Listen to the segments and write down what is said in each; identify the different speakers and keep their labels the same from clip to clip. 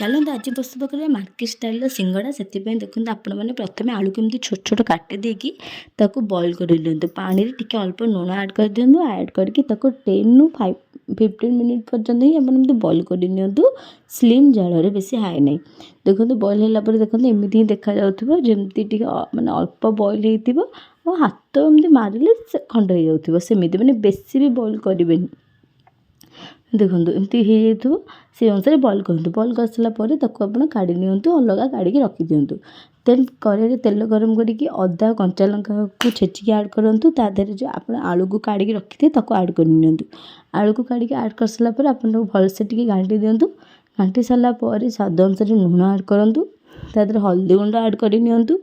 Speaker 1: चलते आज प्रस्तुत करें मार्केट स्टाइल सिंगड़ा से देखते आपण मैंने प्रथम आलू केमती छोट छोट काटी देकी बॉईल कर लिंतु पानी टे अल्प लुण ऐड कर दिंतु ऐड करके 10 ରୁ 15 मिनिट पर्यंत ही आप बॉईल कर निंतु स्लिम जाल बेसी हाई नहीं देखो बॉईल होगापर देखते एमती ही देखा जमती माने अल्प बॉईल हो हाथ एमती मारे खंड हो जाऊँ सेमती मैंने बेसी भी बॉईल करें देखो एमती हो से अनुसार बॉईल करूँ बॉईल कर सारापर आप काढ़ी निंतु अलग काढ़ी रखी दिंतु देन कड़े तेल गरम करके अदा कंचा लंका को छेचिक ऐड करूँ तादेह जो आप आलू को काढ़ी रखी थे ऐड कर निंतु आलू को काढ़ी ऐड कर सारापर आप भलसे टी घाटी दिंतु घाटी सारापर स्वाद अनुसार लुण ऐड करूँ तादेह हल्दी गुंड ऐड कर निंतु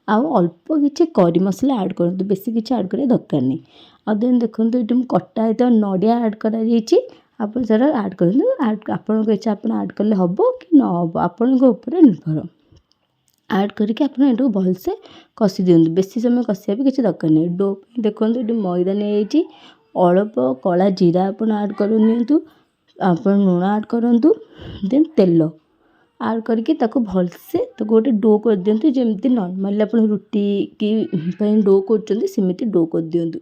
Speaker 1: आउ अल्प किसी करी मसला ऐड करूँ बेसी किसी ऐड करा दरकार नहीं और देन देखो ये कटा है नड़िया ऐड कर आप सर ऐड करूँ आपन इच्छा आप ऐड कले हम कि न हम आपण निर्भर ऐड करके आप भलसे कषि दिंतु बेसी समय कषिया भी किसी दरकार नहीं डो देखो ये मैदा नहीं अल्प कला जीरा आप ऐड कर निंतु आप लुण ऐड करूँ देन तेल ऐड करके भलसे गोटे डो कर दिंतु जमी नॉर्मली आप रुटी की डो करमती डो कर दिंतु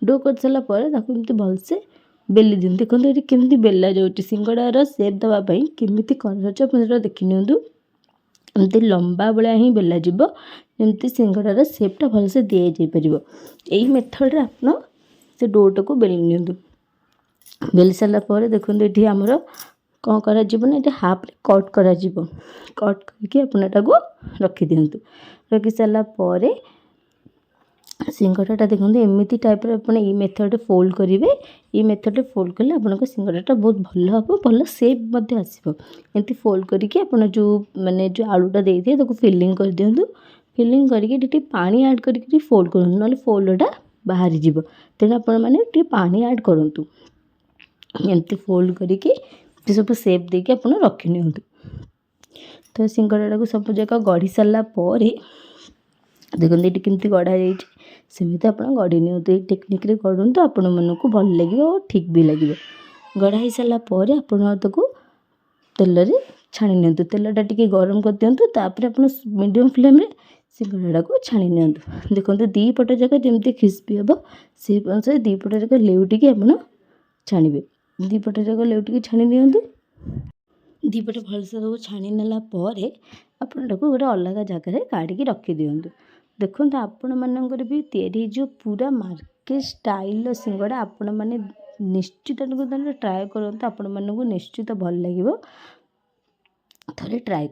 Speaker 1: डो कर सारापर एमती भलसे बेली दिंतु देखो ये केमती बेला जाऊँगी सिंगड़ार सेप देवाई केमी कर देखी निंतु एमती लंबा भाया ही बेला जीव जमती सिंगड़ार सेपटा भलसे दि जापर यही मेथड आप से डोटा को बेली निंतु बेली सारापर देखो ये आमर कौन कर हाफ कट कर कट करके आपको रखी दिंतु रखी सारापर सिंगड़ाटा देखो एमती टाइप ये मेथड फोल्ड करेंगे ये मेथड फोल्ड कले आप सिंगड़ाटा बहुत भल हम भल सेप आसो एमती फोल्ड करके आप जो माने जो आलूटा देते फिलिंग कर दिंतु फिलिंग करके पानी ऐड करके फोल्ड कर ना फोल्डटा बाहरी जीव तेणु आप पानी ऐड करूँ एमती फोल्ड करके सब सेप देके आप रखी निंतु तो सिंगड़ाटा को सब जगह गढ़ी सारापर देखो ये केमती गढ़ा सेमती आप गढ़ी निंतु टेक्निक्रे गढ़ु आपण मानक भल लगे और ठीक भी लगे गढ़ा हो सारापर आप तेल छाणी निंतु तेलटा टी गरम कर दिंतु तापर आप मीडियम फ्लेम सिंगड़ा को छाणी निंतु देखो दी पट जाक जमी क्रिस्पी हम से अनुसार दी पट जाक लेउटिकी आप छाणवे दी पट जाक लेउटिकी छाणी दिंतु दी पट भलसे सब छाणी नेलापर आपन गोटे अलग जगह काढ़ी रखी दिंतु देखो आपण मानकर भी तैयारी जो पूरा मार्केट स्टाइल सिंगड़ा आपण मैंने निश्चित ट्राए करूँ आपण मानक निश्चित भल लगे थे ट्राए